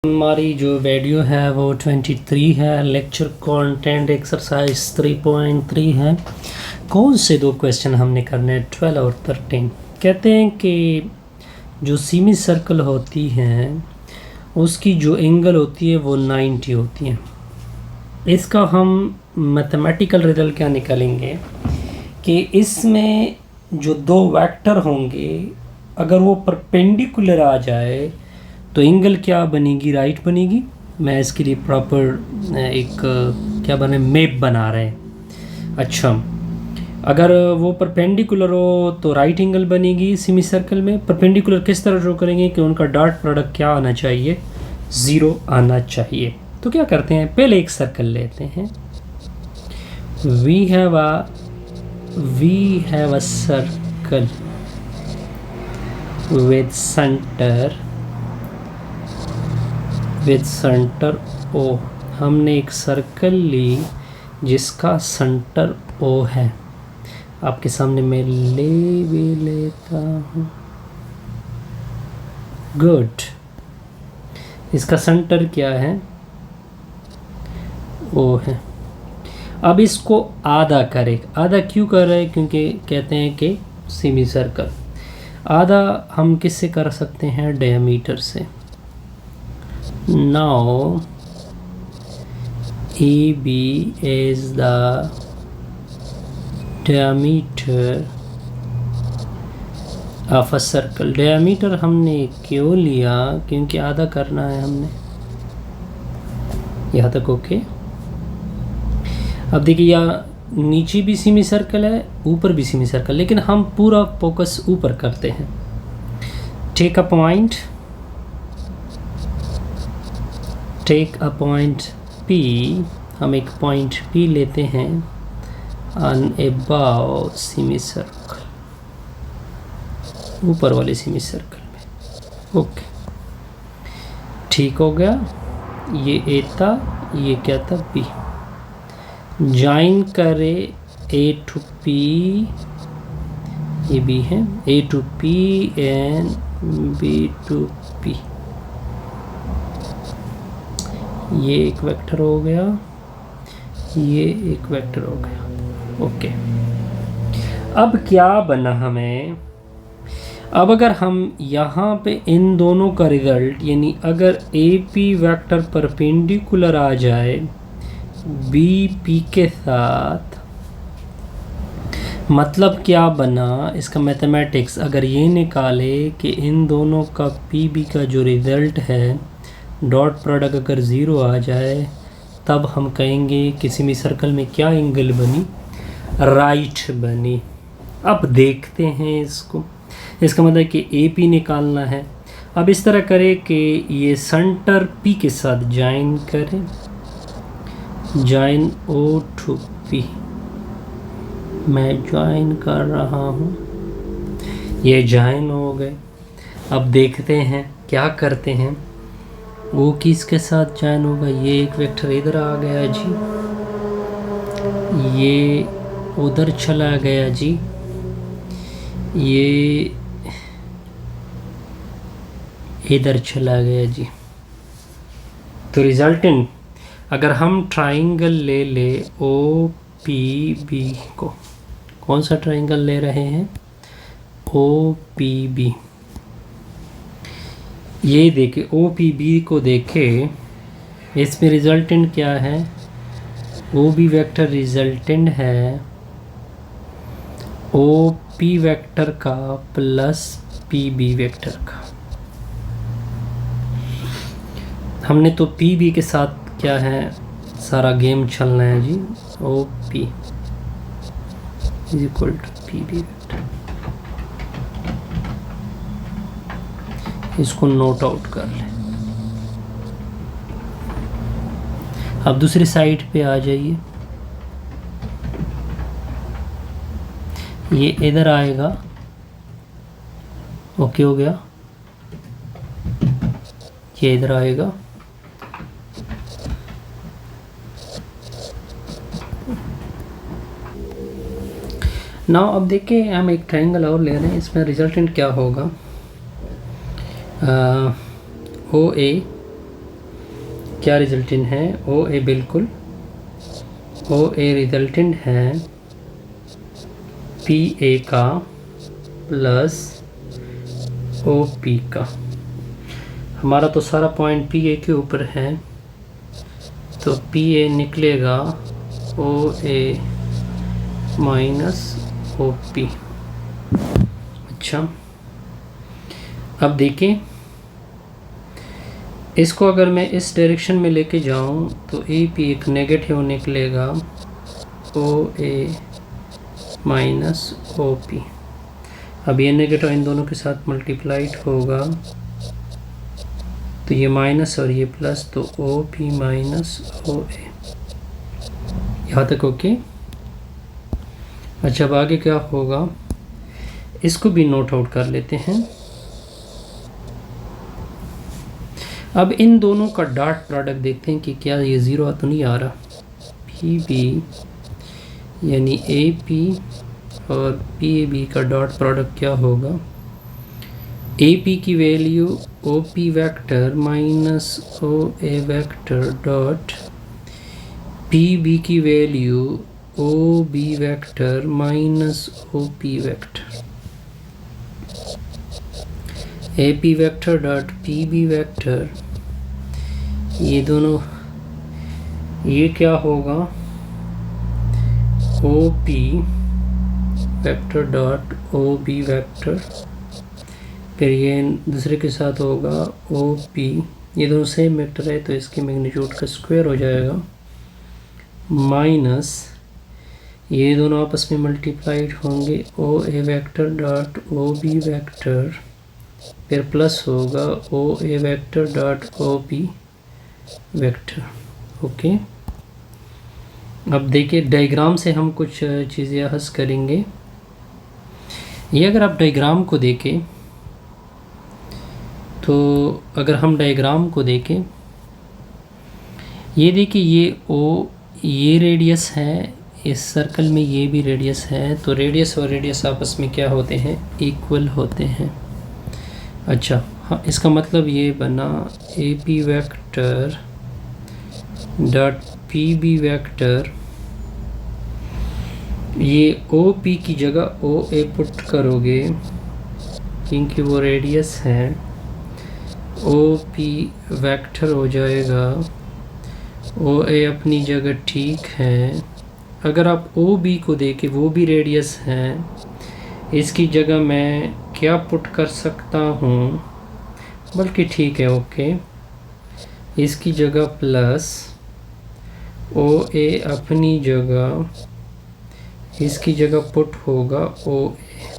हमारी जो वीडियो है वो 23 है, लेक्चर कंटेंट एक्सरसाइज 3.3 है। कौन से दो क्वेश्चन हमने करने हैं 12 और 13। कहते हैं कि जो सीमी सर्कल होती हैं उसकी जो एंगल होती है वो 90 होती है। इसका हम मैथमेटिकल रिजल्ट क्या निकालेंगे कि इसमें जो दो वेक्टर होंगे अगर वो परपेंडिकुलर आ जाए तो एंगल क्या बनेगी, राइट बनेगी। मैं इसके लिए प्रॉपर एक क्या बने मैप बना रहे हैं। अच्छा, अगर वो परपेंडिकुलर हो तो राइट एंगल बनेगी सेमी सर्कल में। परपेंडिकुलर किस तरह ड्रॉ करेंगे कि उनका डॉट प्रोडक्ट क्या आना चाहिए, 0 आना चाहिए। तो क्या करते हैं, पहले एक सर्कल लेते हैं। We have a circle with center O। हमने एक सर्कल ली जिसका सेंटर O है। आपके सामने मैं ले भी लेता हूँ। गुड, इसका सेंटर क्या है, O है। अब इसको आधा करें। आधा क्यों कर रहे हैं, क्योंकि कहते हैं कि सेमी सर्कल आधा हम किससे कर सकते हैं, डायमीटर से। Now A B is the diameter of a circle. Diameter हमने क्यों लिया, क्योंकि आधा करना है हमने। यहाँ तक ओके। अब देखिए, यहाँ नीचे भी सेमी सर्कल है, ऊपर भी सेमी सर्कल, लेकिन हम पूरा फोकस ऊपर करते हैं। Take a point P। हम एक पॉइंट P लेते हैं ऑन अबाव सेमी सर्कल, ऊपर वाले सेमी सर्कल में। ओके, ठीक हो गया। ये A था, ये क्या था, B। ज्वाइन करे A to P, ये B है, A to P and B to P। ये एक वेक्टर हो गया, ये एक वेक्टर हो गया। ओके, अब क्या बना हमें। अब अगर हम यहाँ पे इन दोनों का रिजल्ट, यानी अगर AP वेक्टर परपेंडिकुलर आ जाए BP के साथ, मतलब क्या बना इसका मैथमेटिक्स। अगर ये निकाले कि इन दोनों का PB का जो रिज़ल्ट है, डॉट प्रोडक्ट अगर 0 आ जाए, तब हम कहेंगे कि सेमी सर्कल में क्या एंगल बनी, राइट बनी। अब देखते हैं इसको। इसका मतलब कि AP निकालना है। अब इस तरह करें कि ये सेंटर P के साथ ज्वाइन करें, ज्वाइन O to P। मैं ज्वाइन कर रहा हूँ, ये ज्वाइन हो गए। अब देखते हैं क्या करते हैं। वो किसके साथ ज्वाइन होगा, ये एक वेक्टर इधर आ गया जी, ये उधर चला गया जी, ये इधर चला गया जी। तो रिजल्टेंट, अगर हम ट्राइंगल ले OPB को, कौन सा ट्राइंगल ले रहे हैं, OPB। ये देखे OPB को देखे, इसमें रिजल्टेंट क्या है, OB वेक्टर रिजल्टेंट है OP वेक्टर का प्लस PB वेक्टर का। हमने तो PB के साथ क्या है, सारा गेम चलना है जी। OP is equal to PB vector. इसको नोट आउट कर लें। अब दूसरी साइड पे आ जाइए, ये इधर आएगा। ओके हो गया, ये इधर आएगा। नाउ अब देखिए, हम एक ट्रायंगल और ले रहे हैं, इसमें रिजल्टेंट क्या होगा, OA क्या रिजल्टेंट है? ओ ए, बिल्कुल ओ ए रिजल्टेंट है पी ए का प्लस ओ पी का। हमारा तो सारा पॉइंट पी ए के ऊपर है, तो पी ए निकलेगा ओ ए माइनस ओ पी। अच्छा, अब देखें, इसको अगर मैं इस डायरेक्शन में लेके जाऊं तो ए पी एक नेगेटिव निकलेगा ओ ए माइनस ओ पी। अब ये नेगेटिव इन दोनों के साथ मल्टीप्लाइड होगा तो ये माइनस और ये प्लस, तो ओ पी माइनस ओ ए। यहाँ तक ओके। अच्छा, अब आगे क्या होगा, इसको भी नोट आउट कर लेते हैं। अब इन दोनों का डॉट प्रोडक्ट देखते हैं कि क्या ये ज़ीरो तो नहीं आ रहा। पी बी यानी ए पी और पी ए बी का डॉट प्रोडक्ट क्या होगा, ए पी की value O P vector minus O A vector dot P B की value O B vector minus O P vector. A P vector dot P B vector, ये दोनों, ये क्या होगा, O P vector dot O B vector, फिर ये दूसरे के साथ होगा ओ पी, ये दोनों सेम वेक्टर है तो इसके मैग्नीट्यूड का स्क्वायर हो जाएगा, माइनस ये दोनों आपस में मल्टीप्लाइड होंगे O A vector dot O B vector, फिर प्लस होगा O A vector dot O B vector. Okay, अब देखिए डायग्राम से हम कुछ चीज़ें हस करेंगे। ये अगर आप डायग्राम को देखें तो अगर हम डायग्राम को देखें, ये देखिए ये ओ, ये रेडियस है, इस सर्कल में ये भी रेडियस है, तो रेडियस और रेडियस आपस में क्या होते हैं, इक्वल होते हैं। अच्छा, हाँ, इसका मतलब ये बना A P vector dot P B vector, ये ओ पी की जगह ओ ए पुट करोगे क्योंकि वो रेडियस है, ओ पी वैक्टर हो जाएगा, ओ ए अपनी जगह ठीक है। अगर आप ओ बी को देखें, वो भी रेडियस है, इसकी जगह मैं क्या पुट कर सकता हूँ, बल्कि ठीक है ओके, इसकी जगह प्लस ओ ए अपनी जगह, इसकी जगह पुट होगा ओ ए,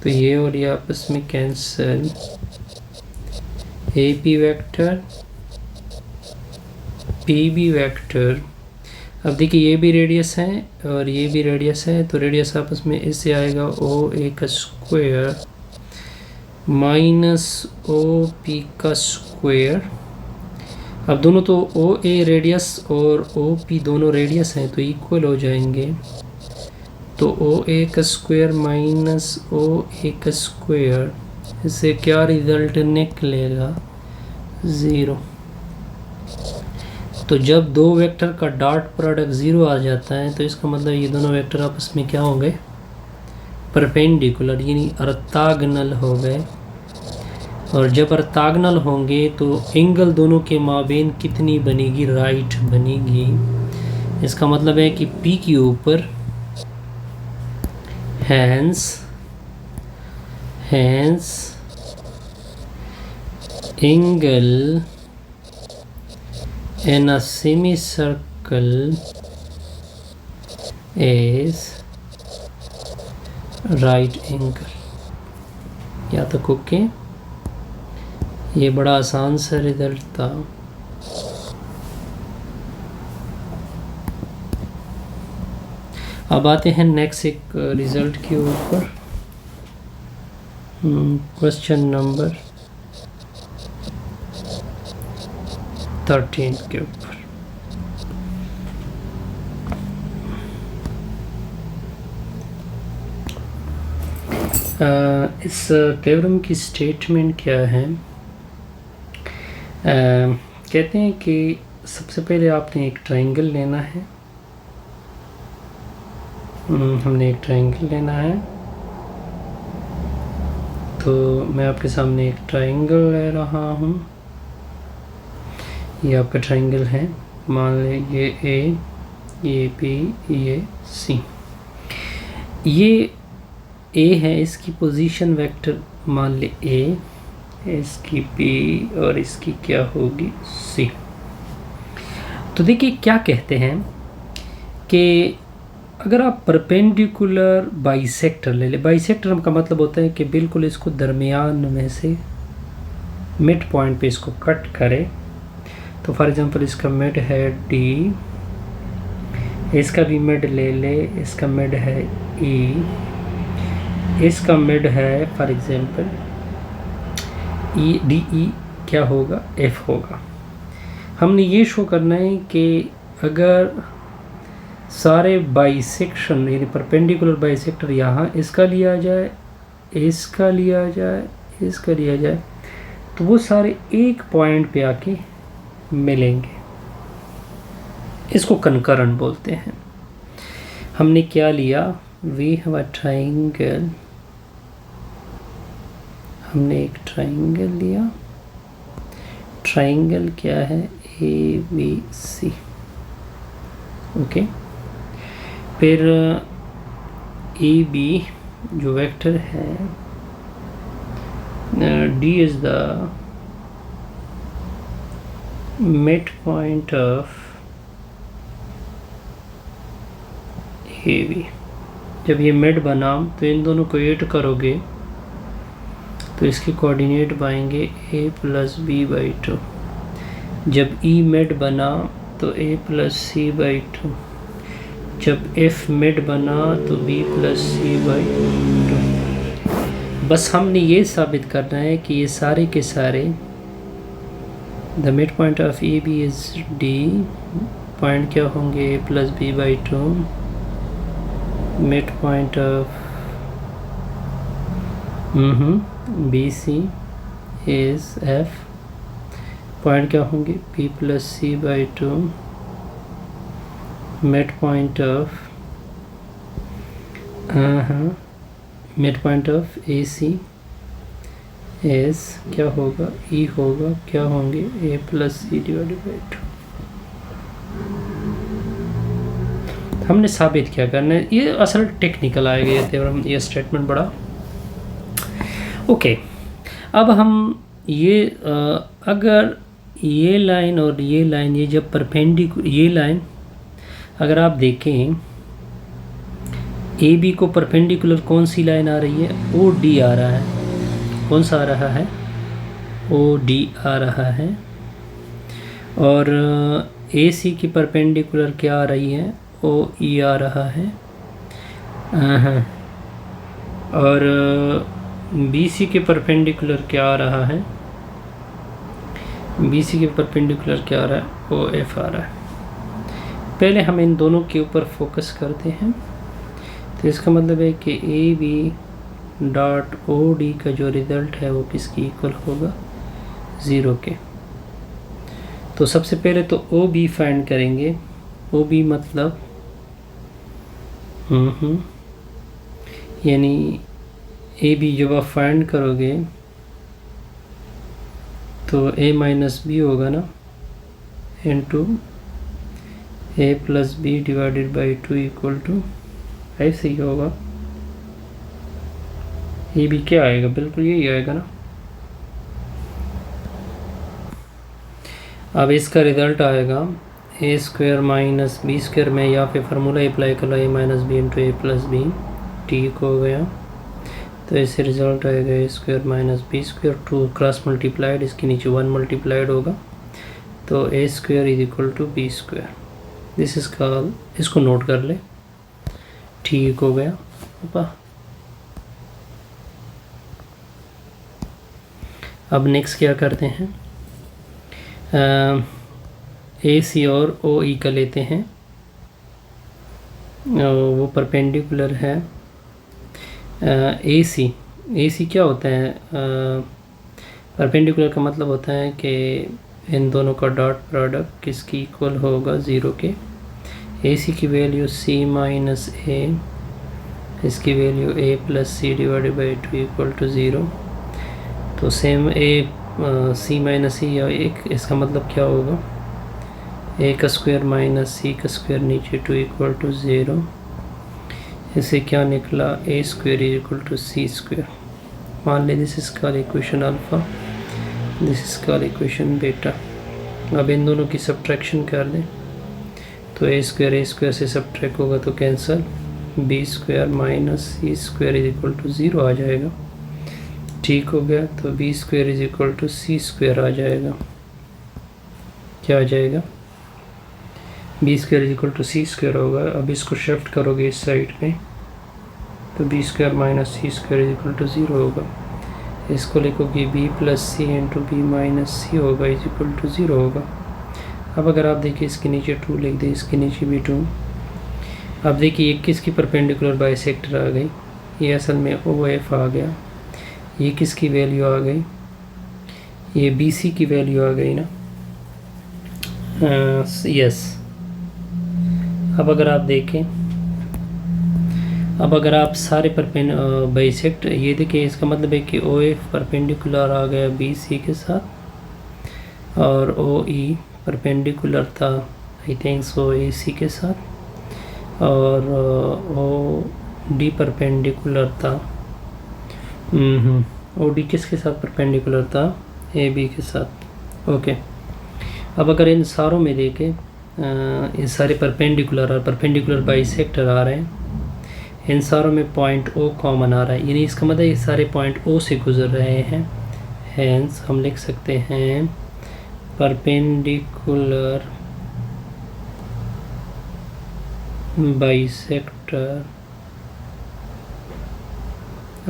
तो ये और ये आपस में cancel, A P vector P B vector. अब देखिए ये भी रेडियस है और ये भी रेडियस है, तो रेडियस आपस में इससे आएगा ओ ए का स्क्वायर माइनस ओ पी का स्क्वायर। अब दोनों तो ओ ए रेडियस और ओ पी दोनों रेडियस हैं तो इक्वल हो जाएंगे, तो ओ ए का स्क्वायर माइनस ओ ए का स्क्वायर, इससे क्या रिजल्ट निकलेगा, ज़ीरो। तो जब दो वेक्टर का डॉट प्रोडक्ट ज़ीरो आ जाता है तो इसका मतलब ये दोनों वेक्टर आपस में क्या होंगे, परपेंडिकुलर यानी ऑर्थोगोनल हो गए। और जब ऑर्थोगोनल होंगे तो एंगल दोनों के माबेन कितनी बनेगी, राइट बनेगी। इसका मतलब है कि P के ऊपर hence angle in a semicircle is right angle। यहाँ तक ओके, ये बड़ा आसान सा रिजल्ट था। अब आते हैं नेक्स्ट एक रिजल्ट के ऊपर, क्वेश्चन नंबर 13 के ऊपर। इस थ्योरम की स्टेटमेंट क्या है, कहते हैं कि सबसे पहले आपने एक ट्रायंगल लेना है। हमने एक ट्रायंगल लेना है, तो मैं आपके सामने एक ट्रायंगल ले रहा हूँ। ये आपका ट्रायंगल है, मान लीजिए ए, ये बी, ये सी। ये ए है, इसकी पोजीशन वेक्टर मान ले ए, इसकी बी और इसकी क्या होगी सी। तो देखिए क्या कहते हैं कि अगर आप परपेंडिकुलर बाइसेक्टर ले ले, बाइसेक्टर का मतलब होता है कि बिल्कुल इसको दरमियान में से मिड पॉइंट पे इसको कट करे। तो फॉर एग्जांपल इसका मिड है डी, इसका भी मिड ले ले, इसका मिड है ई, इसका मिड है for example E, D E क्या होगा, एफ होगा। हमने ये शो करना है कि अगर सारे बाइसेक्शन यानी परपेंडिकुलर बाइसेक्टर यहाँ इसका लिया जाए, इसका लिया जाए, इसका लिया जाए, तो वो सारे एक पॉइंट पे आके मिलेंगे। इसको कंकरंट बोलते हैं। हमने क्या लिया, वी हैव अ ट्रायंगल, हमने एक ट्रायंगल लिया। ट्रायंगल क्या है, ए बी सी, ओके। फिर ए बी जो वेक्टर है, D is the mid point of A B. जब ये मिड बना तो इन दोनों को ऐड करोगे तो इसके कोऑर्डिनेट पाएंगे a प्लस बी बाई 2। जब e मिड बना तो a प्लस सी बाई 2। जब f मिड बना तो b प्लस सी बाई 2। बस हमने ये साबित करना है कि ये सारे के सारे the mid point of A B is D, point क्या होंगे a plus B by 2, mid point of BC is F, point क्या होंगे P plus C by 2, mid point of AC is क्या होगा, E होगा, क्या होंगे A plus C divided by 2। हमने साबित क्या करना है, ये असल टेक्निकल आएगा ये थ्योरम, ये स्टेटमेंट बड़ा ओके। अब हम ये अगर ये लाइन और ये लाइन, ये जब परपेंडिकुलर, ये लाइन अगर आप देखें ए बी को परपेंडिकुलर कौन सी लाइन आ रही है, ओ डी आ रहा है। कौन सा आ रहा है, ओ डी आ रहा है। और ए सी की परपेंडिकुलर क्या आ रही है, ओ ई आ रहा है। और BC के परपेंडिकुलर क्या आ रहा है, BC के परपेंडिकुलर क्या आ रहा है, OF आ रहा है। पहले हम इन दोनों के ऊपर फोकस करते हैं। तो इसका मतलब है कि AB डॉट OD का जो रिज़ल्ट है वो किसकी इक्वल होगा, 0 के। तो सबसे पहले तो OB फाइंड करेंगे। OB मतलब यानी ए बी जब आप फाइंड करोगे तो a माइनस बी होगा ना, into a plus B divided by 2 equal to, ऐसे ही होगा। ए बी क्या आएगा, बिल्कुल यही आएगा ना। अब इसका रिज़ल्ट आएगा A square minus B square में, या फिर फार्मूला अप्लाई कर लो, a minus B into A plus B, ठीक हो गया। तो ऐसे रिजल्ट आएगा A square minus B square, 2 cross multiplied, इसके नीचे 1 मल्टीप्लाइड होगा, तो A square is equal to B square. This is call, इसको नोट कर ले, ठीक हो गया। अब नेक्स्ट क्या करते हैं, ए सी और ओ ई का लेते हैं, वो परपेंडिकुलर है। ए सी क्या होता है, परपेंडिकुलर का मतलब होता है कि इन दोनों का डॉट प्रोडक्ट किसकी इक्वल होगा, 0 के। ए सी की वैल्यू c माइनस ए, इसकी value a plus C divided by 2 equal to 0। तो सेम c माइनस सी या एक, इसका मतलब क्या होगा, a का स्क्वायर माइनस c का स्क्वायर नीचे 2 इक्वल टू 0। इससे क्या निकला, a square is equal to c square. मान लें this is called equation alpha, this is called equation beta. अब इन दोनों की सब्ट्रैक्शन कर दें तो a स्क्वायर से सब्ट्रैक्ट होगा तो cancel, b square minus C square is equal to 0 आ जाएगा। ठीक हो गया, तो b square is equal to C square आ जाएगा। क्या आ जाएगा, b square is equal to C square होगा। अब इसको शिफ्ट करोगे इस साइड में तो b square minus C square is equal to 0 होगा। इसको लिखोगे b plus C into B minus C होगा इज इक्वल टू 0 होगा। अब अगर आप देखिए इसके नीचे 2 लिख दें, इसके नीचे भी 2। अब देखिए ये किसकी परपेंडिकुलर बाइसेक्टर आ गई, ये असल में OF आ गया। ये किसकी वैल्यू आ गई, ये BC की वैल्यू आ गई ना, यस। अब अगर आप देखें, अब अगर आप सारे बाइसेक्ट, ये देखिए इसका मतलब है कि OF परपेंडिकुलर आ गया BC के साथ और OE परपेंडिकुलर था आई थिंक सो AC के साथ और OD परपेंडिकुलर था, OD किसके साथ परपेंडिकुलर था, AB के साथ। ओके, अब अगर इन सारों में देखें, इन सारे परपेंडिकुलर बाइसेक्टर आ रहे हैं, इन सारों में पॉइंट O कॉमन आ रहा है, यानी इसका मतलब ये सारे पॉइंट O से गुजर रहे हैं। हेंस हम लिख सकते हैं परपेंडिकुलर बाइसेक्टर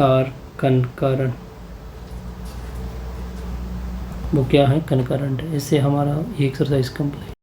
आर कनकरेंट। वो क्या है, कनकरेंट है। इससे हमारा ये एक्सरसाइज कंप्लीट।